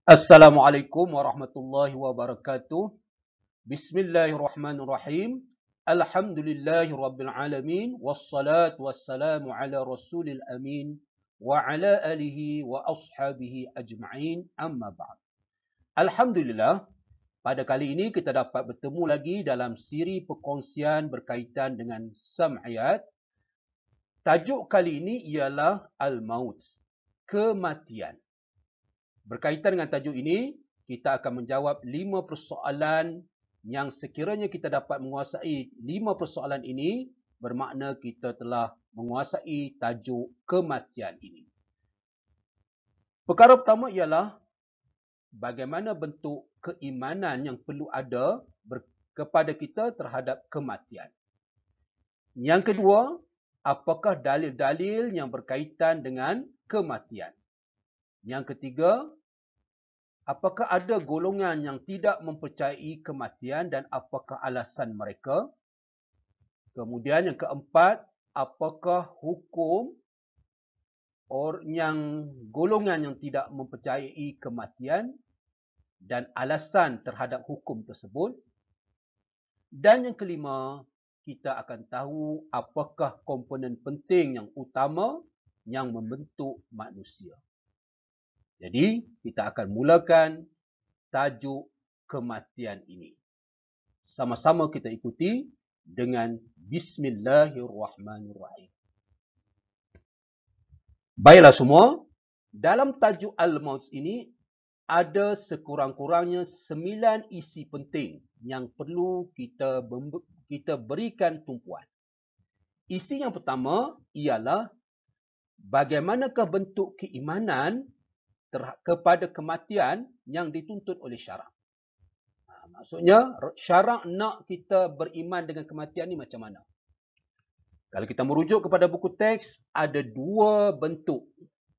Assalamualaikum warahmatullahi wabarakatuh. Bismillahirrahmanirrahim. Alhamdulillahi rabbil alamin. Wassalatu wassalamu ala rasulil amin. Wa ala alihi wa ashabihi ajma'in. Amma ba'd. Alhamdulillah, pada kali ini kita dapat bertemu lagi dalam siri perkongsian berkaitan dengan sam'iyat. Tajuk kali ini ialah Al-Maut, kematian. Berkaitan dengan tajuk ini, kita akan menjawab 5 persoalan yang sekiranya kita dapat menguasai 5 persoalan ini, bermakna kita telah menguasai tajuk kematian ini. Perkara pertama ialah bagaimana bentuk keimanan yang perlu ada kepada kita terhadap kematian. Yang kedua, apakah dalil-dalil yang berkaitan dengan kematian. Yang ketiga, apakah ada golongan yang tidak mempercayai kematian dan apakah alasan mereka? Kemudian yang keempat, apakah hukum golongan yang tidak mempercayai kematian dan alasan terhadap hukum tersebut? Dan yang kelima, kita akan tahu apakah komponen penting yang utama yang membentuk manusia. Jadi, kita akan mulakan tajuk kematian ini. Sama-sama kita ikuti dengan Bismillahirrahmanirrahim. Baiklah semua, dalam tajuk Al-Maut ini ada sekurang-kurangnya 9 isi penting yang perlu kita berikan tumpuan. Isi yang pertama ialah bagaimanakah bentuk keimanan kepada kematian yang dituntut oleh syarak. Maksudnya, syarak nak kita beriman dengan kematian ni macam mana? Kalau kita merujuk kepada buku teks, ada 2 bentuk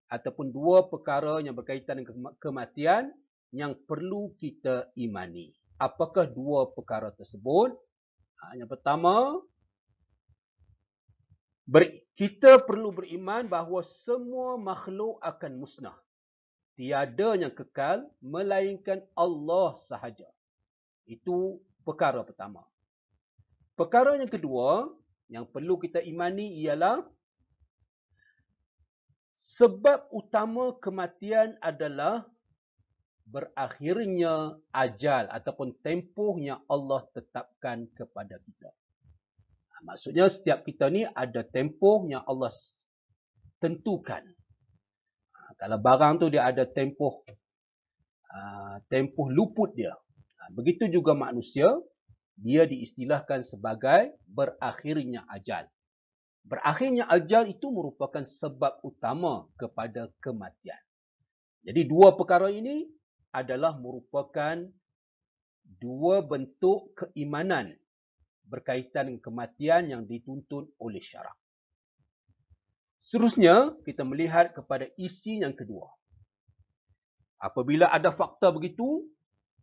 ataupun 2 perkara yang berkaitan dengan kematian yang perlu kita imani. Apakah 2 perkara tersebut? Yang pertama, kita perlu beriman bahawa semua makhluk akan musnah. Tiada yang kekal, melainkan Allah sahaja. Itu perkara pertama. Perkara yang kedua, yang perlu kita imani ialah sebab utama kematian adalah berakhirnya ajal ataupun tempoh yang Allah tetapkan kepada kita. Maksudnya setiap kita ni ada tempoh yang Allah tentukan. Kalau barang tu dia ada tempoh luput dia. Begitu juga manusia, dia diistilahkan sebagai berakhirnya ajal. Berakhirnya ajal itu merupakan sebab utama kepada kematian. Jadi 2 perkara ini adalah merupakan 2 bentuk keimanan berkaitan dengan kematian yang dituntut oleh syarak. Seterusnya, kita melihat kepada isi yang kedua. Apabila ada fakta begitu,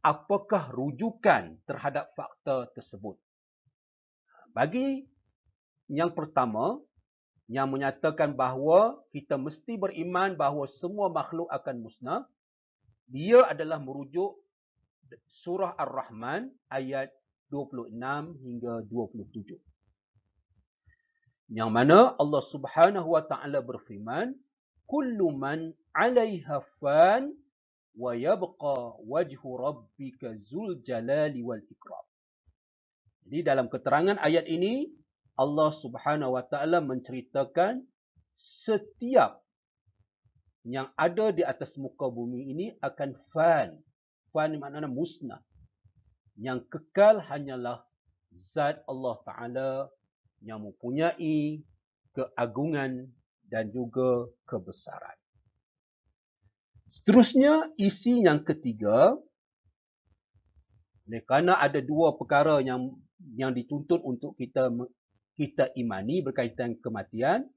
apakah rujukan terhadap fakta tersebut? Bagi yang pertama, yang menyatakan bahawa kita mesti beriman bahawa semua makhluk akan musnah, dia adalah merujuk surah Ar-Rahman ayat 26 hingga 27. Yang mana Allah Subhanahu wa taala berfirman, "Kullu man 'alaiha fan wa yabqa wajhu rabbika dzul jalali wal ikram." Jadi dalam keterangan ayat ini, Allah Subhanahu wa taala menceritakan setiap yang ada di atas muka bumi ini akan fan. Fan maknanya musnah. Yang kekal hanyalah zat Allah Ta'ala yang mempunyai keagungan dan juga kebesaran. Seterusnya, isi yang ketiga, kerana ada 2 perkara yang dituntut untuk kita imani berkaitan kematian.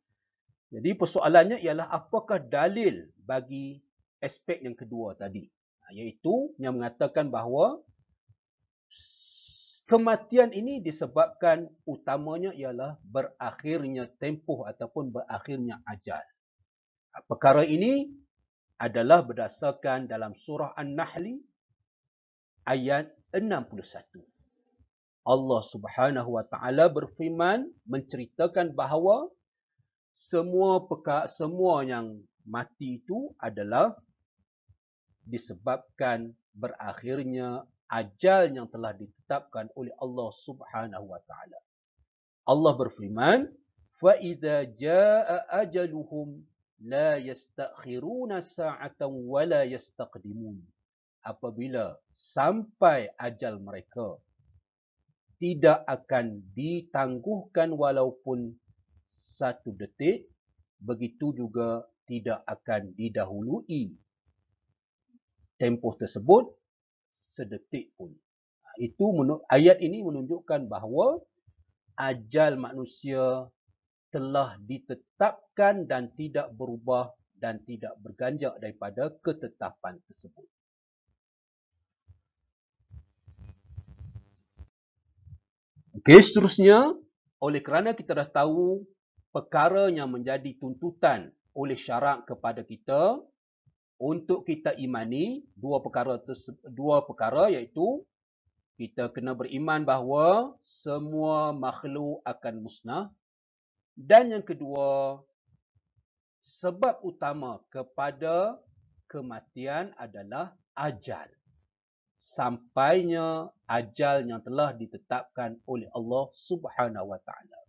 Jadi persoalannya ialah apakah dalil bagi aspek yang kedua tadi, iaitu yang mengatakan bahawa kematian ini disebabkan utamanya ialah berakhirnya tempoh ataupun berakhirnya ajal. Perkara ini adalah berdasarkan dalam surah An-Nahl ayat 61. Allah Subhanahu wa taala berfirman menceritakan bahawa semua yang mati itu adalah disebabkan berakhirnya ajal yang telah ditetapkan oleh Allah Subhanahu wa taala. Allah berfirman, "Fa idza jaa ajaluhum la yastakhiruna sa'atan wa la yastaqdimun." Apabila sampai ajal mereka, tidak akan ditangguhkan walaupun satu detik, begitu juga tidak akan didahului tempoh tersebut sedetik pun. Ayat ini menunjukkan bahawa ajal manusia telah ditetapkan dan tidak berubah dan tidak berganjak daripada ketetapan tersebut. Okey, seterusnya, oleh kerana kita dah tahu perkara yang menjadi tuntutan oleh syarak kepada kita untuk kita imani, dua perkara iaitu kita kena beriman bahawa semua makhluk akan musnah, dan yang kedua, sebab utama kepada kematian adalah ajal. Sampainya ajal yang telah ditetapkan oleh Allah Subhanahu wa taala.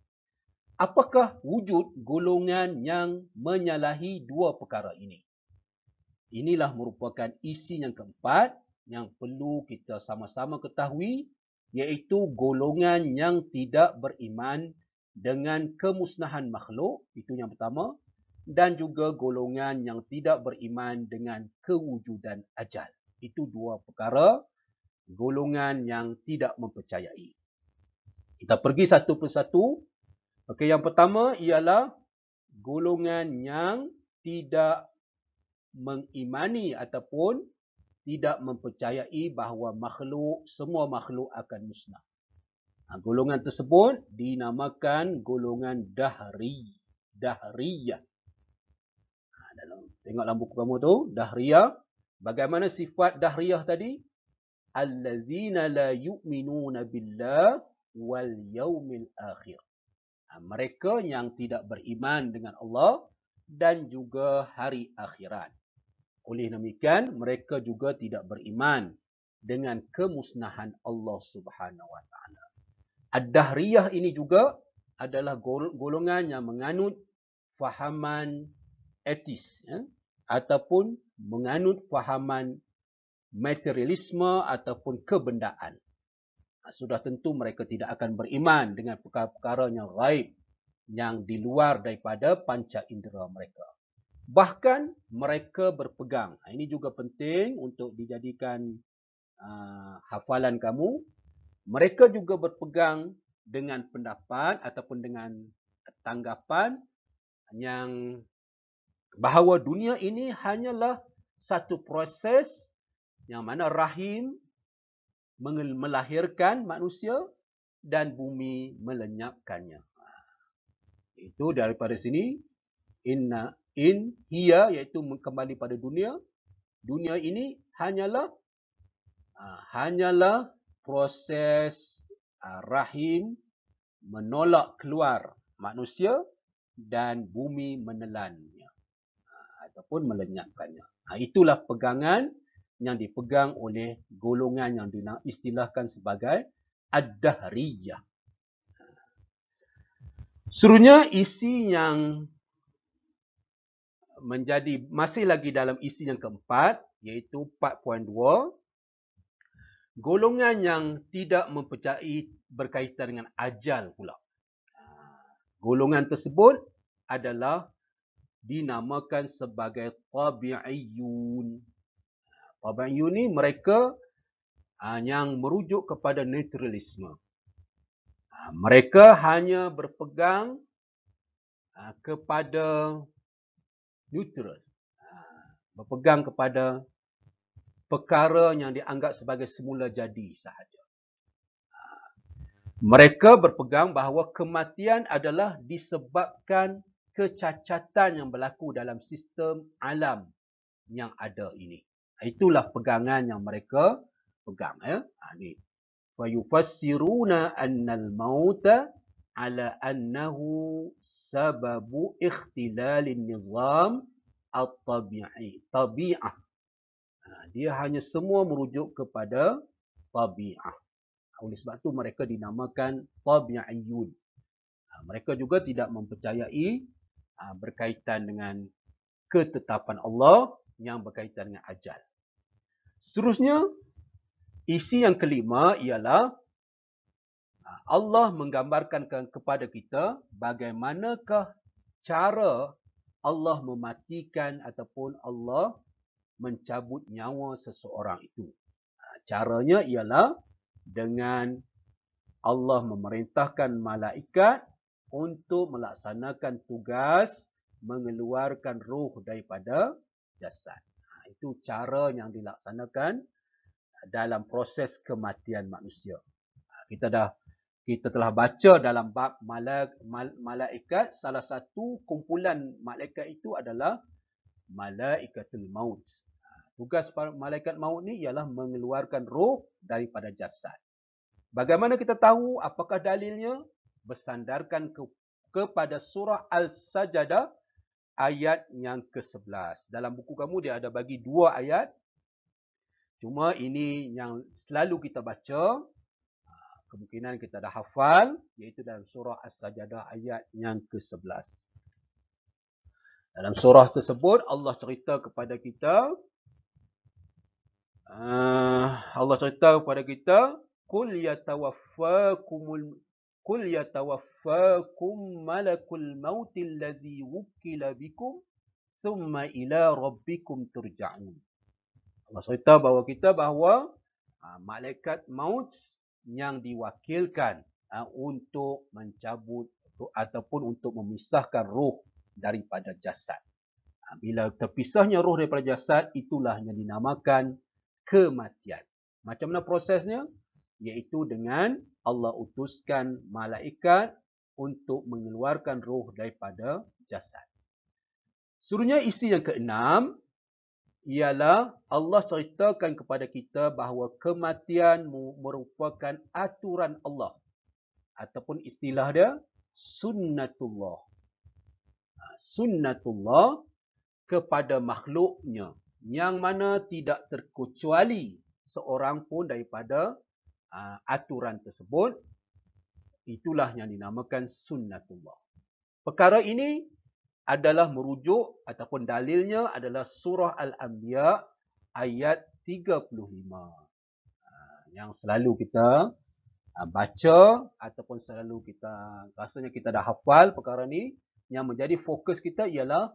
Apakah wujud golongan yang menyalahi dua perkara ini? Inilah merupakan isi yang keempat yang perlu kita sama-sama ketahui, iaitu golongan yang tidak beriman dengan kemusnahan makhluk, itu yang pertama, dan juga golongan yang tidak beriman dengan kewujudan ajal. Itu dua perkara golongan yang tidak mempercayai. Kita pergi satu persatu. Okey, yang pertama ialah golongan yang tidak mengimani ataupun tidak mempercayai bahawa semua makhluk akan musnah. Golongan tersebut dinamakan golongan Dahriyah. Tengok dalam buku kamu tu, Dahriyah. Bagaimana sifat Dahriyah tadi? Allazina la yu'minuna billah wal yaumil akhir. Mereka yang tidak beriman dengan Allah dan juga hari akhirat. Oleh demikian, mereka juga tidak beriman dengan kemusnahan Allah Subhanahu wa taala. Ad-Dahriyah ini juga adalah golongan yang menganut fahaman etis, ataupun menganut fahaman materialisme ataupun kebendaan. Sudah tentu mereka tidak akan beriman dengan perkara-perkara yang gaib, yang di luar daripada panca indera mereka. Bahkan mereka berpegang, ini juga penting untuk dijadikan hafalan kamu, mereka juga berpegang dengan pendapat ataupun dengan tanggapan yang bahawa dunia ini hanyalah satu proses yang mana rahim melahirkan manusia dan bumi melenyapkannya. Itu daripada sini, in hiya, iaitu kembali pada dunia. Dunia ini hanyalah proses rahim menolak keluar manusia dan bumi menelannya ataupun melenyapkannya. Itulah pegangan yang dipegang oleh golongan yang diistilahkan sebagai Ad-Dahriyah. Seterusnya, isi yang menjadi masih lagi dalam isi yang keempat, iaitu 4.2, golongan yang tidak mempercayai berkaitan dengan ajal pula. Golongan tersebut adalah dinamakan sebagai tabi'iyun. Tabi'iyun ni mereka yang merujuk kepada naturalisme. Mereka hanya berpegang kepada neutral. Berpegang kepada perkara yang dianggap sebagai semula jadi sahaja. Mereka berpegang bahawa kematian adalah disebabkan kecacatan yang berlaku dalam sistem alam yang ada ini. Itulah pegangan yang mereka pegang. Ni. Fayufassiruna annal mauta ala annahu sababu ikhtilalin nizam at-tabi'i. Tabi'ah. Dia hanya semua merujuk kepada tabi'ah. Oleh sebab itu mereka dinamakan tabi'iyun. Mereka juga tidak mempercayai berkaitan dengan ketetapan Allah yang berkaitan dengan ajal. Seterusnya, isi yang kelima ialah Allah menggambarkan kepada kita bagaimanakah cara Allah mematikan ataupun Allah mencabut nyawa seseorang itu. Caranya ialah dengan Allah memerintahkan malaikat untuk melaksanakan tugas mengeluarkan roh daripada jasad. Itu cara yang dilaksanakan dalam proses kematian manusia. Kita telah baca dalam bab malaikat, salah satu kumpulan malaikat itu adalah malaikatul maut. Tugas malaikat maut ni ialah mengeluarkan roh daripada jasad. Bagaimana kita tahu apakah dalilnya? Bersandarkan kepada surah Al-Sajdah ayat yang ke-11. Dalam buku kamu dia ada bagi 2 ayat. Cuma ini yang selalu kita baca. Kemungkinan kita dah hafal. Iaitu dalam surah Al-Sajdah ayat yang ke-11. Dalam surah tersebut Allah cerita kepada kita. Qul yatawaffakum malakul mautil ladzi wukkila bikum thumma ila rabbikum turja'un. Allah cerita bahawa malaikat maut yang diwakilkan untuk mencabut ataupun untuk memisahkan roh daripada jasad. Bila terpisahnya roh daripada jasad, itulah yang dinamakan kematian. Macam mana prosesnya? Iaitu dengan Allah utuskan malaikat untuk mengeluarkan roh daripada jasad. Seterusnya isi yang ke-6 ialah Allah ceritakan kepada kita bahawa kematian merupakan aturan Allah. Ataupun istilah dia sunnatullah. Sunnatullah kepada makhluknya. Yang mana tidak terkecuali seorang pun daripada aturan tersebut. Itulah yang dinamakan sunnatullah. Perkara ini adalah merujuk ataupun dalilnya adalah surah Al-Anbiya ayat 35. Yang selalu kita baca ataupun selalu kita rasanya kita dah hafal perkara ni. Yang menjadi fokus kita ialah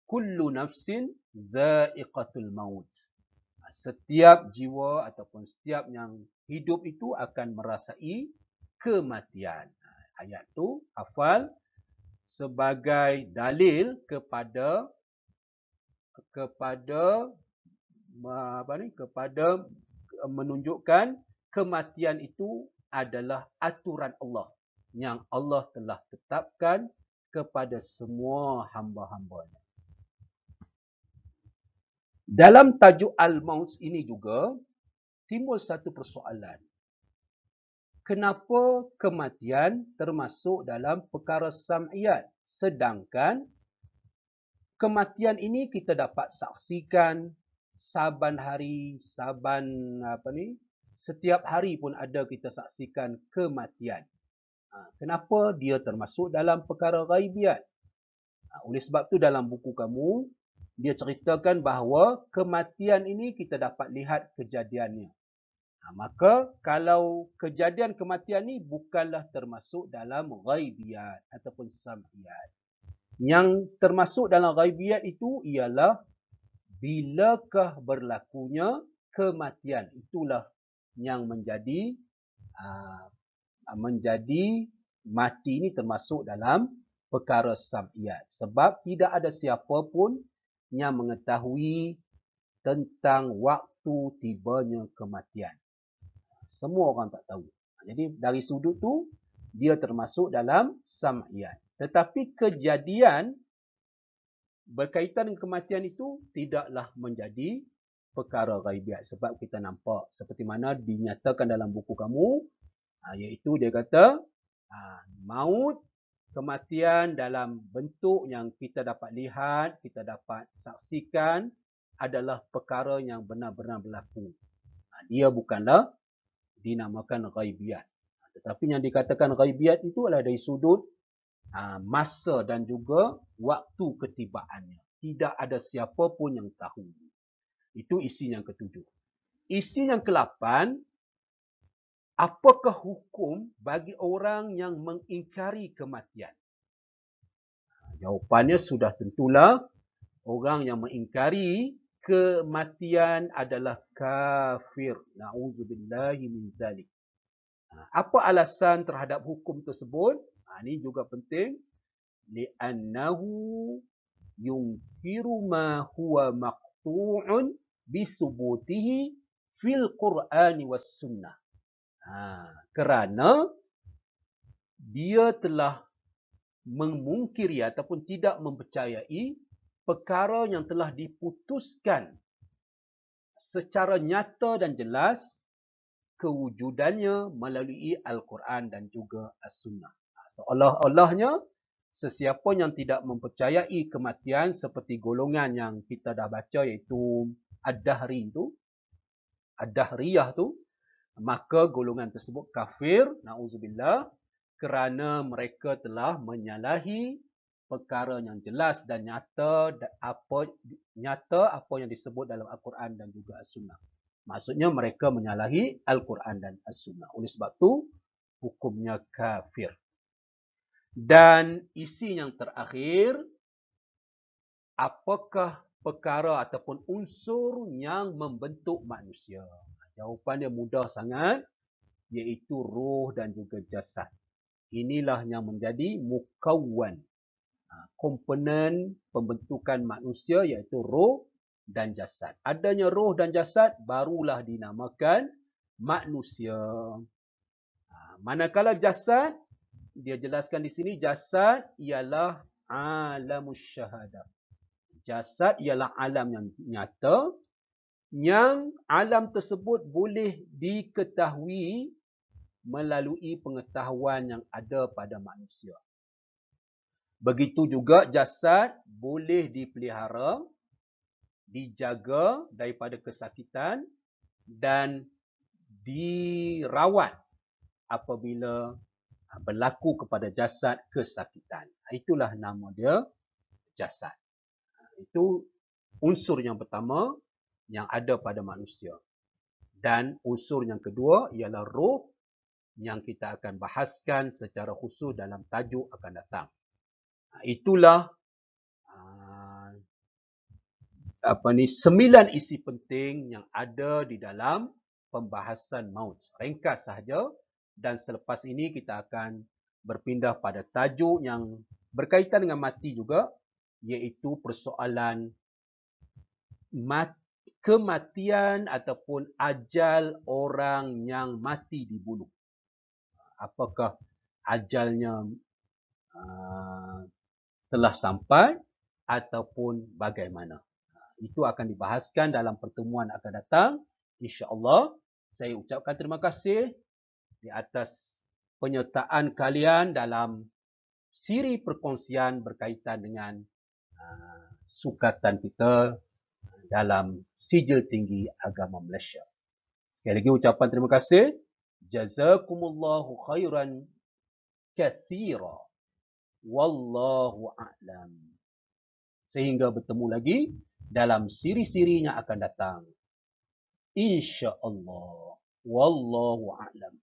kullu nafsin dha'iqatul maut. Setiap jiwa ataupun setiap yang hidup itu akan merasai kematian. Ayat tu hafal sebagai dalil kepada menunjukkan kematian itu adalah aturan Allah yang Allah telah tetapkan kepada semua hamba-hambanya. Dalam tajuk Al-Maut ini juga timbul satu persoalan. Kenapa kematian termasuk dalam perkara sam'iyat, sedangkan kematian ini kita dapat saksikan saban hari, setiap hari pun ada kita saksikan kematian. Kenapa dia termasuk dalam perkara ghaibiyat? Oleh sebab tu dalam buku kamu, dia ceritakan bahawa kematian ini kita dapat lihat kejadiannya. Maka kalau kejadian kematian ini bukanlah termasuk dalam ghaibiyat ataupun sam'iyat. Yang termasuk dalam ghaibiyat itu ialah bilakah berlakunya kematian. Itulah yang menjadi mati ini termasuk dalam perkara sam'iyat. Sebab tidak ada siapa pun yang mengetahui tentang waktu tibanya kematian. Semua orang tak tahu. Jadi dari sudut tu dia termasuk dalam sam'iyat. Tetapi kejadian berkaitan dengan kematian itu tidaklah menjadi perkara ghaibiat. Sebab kita nampak seperti mana dinyatakan dalam buku kamu, iaitu dia kata maut, kematian dalam bentuk yang kita dapat lihat, kita dapat saksikan adalah perkara yang benar-benar berlaku. Dia bukanlah dinamakan ghaibiat. Tetapi yang dikatakan ghaibiat itu adalah dari sudut masa dan juga waktu ketibaannya. Tidak ada siapa pun yang tahu. Itu isi yang ketujuh. Isi yang ke-8, apakah hukum bagi orang yang mengingkari kematian? Jawapannya sudah tentulah orang yang mengingkari kematian adalah kafir. Na'udzubillahi min zalik. Apa alasan terhadap hukum tersebut? Ini juga penting. Li'annahu yunkiru ma huwa maqtu'un bisubutihi fil Qur'ani was sunnah. Kerana dia telah memungkiri ataupun tidak mempercayai perkara yang telah diputuskan secara nyata dan jelas kewujudannya melalui Al-Quran dan juga As-Sunnah. Seolah-olahnya sesiapa yang tidak mempercayai kematian seperti golongan yang kita dah baca iaitu Ad-Dahriyah tu, maka golongan tersebut kafir, na'udzubillah, kerana mereka telah menyalahi perkara yang jelas dan nyata apa yang disebut dalam Al-Quran dan juga As-Sunnah. Maksudnya mereka menyalahi Al-Quran dan As-Sunnah. Oleh sebab itu, hukumnya kafir. Dan isi yang terakhir, apakah perkara ataupun unsur yang membentuk manusia? Jawapannya mudah sangat, iaitu roh dan juga jasad. Inilah yang menjadi mukawwan, komponen pembentukan manusia, iaitu roh dan jasad. Adanya roh dan jasad barulah dinamakan manusia. Manakala jasad, dia jelaskan di sini, jasad ialah alamus syahadah. Jasad ialah alam yang nyata, yang alam tersebut boleh diketahui melalui pengetahuan yang ada pada manusia. Begitu juga jasad boleh dipelihara, dijaga daripada kesakitan dan dirawat apabila berlaku kepada jasad kesakitan. Itulah nama dia jasad. Itu unsur yang pertama yang ada pada manusia. Dan unsur yang kedua ialah roh yang kita akan bahaskan secara khusus dalam tajuk akan datang. Itulah 9 isi penting yang ada di dalam pembahasan maut. Ringkas sahaja, dan selepas ini kita akan berpindah pada tajuk yang berkaitan dengan mati juga, iaitu persoalan kematian ataupun ajal orang yang mati dibunuh. Apakah ajalnya telah sampai ataupun bagaimana? Itu akan dibahaskan dalam pertemuan akan datang. InsyaAllah, saya ucapkan terima kasih di atas penyertaan kalian dalam siri perkongsian berkaitan dengan sukatan kita dalam Sijil Tinggi Agama Malaysia. Sekali lagi ucapan terima kasih. Jazakumullahu khairan kathira. Wallahu a'lam. Sehingga bertemu lagi dalam siri-siri yang akan datang. InsyaAllah. Wallahu a'lam.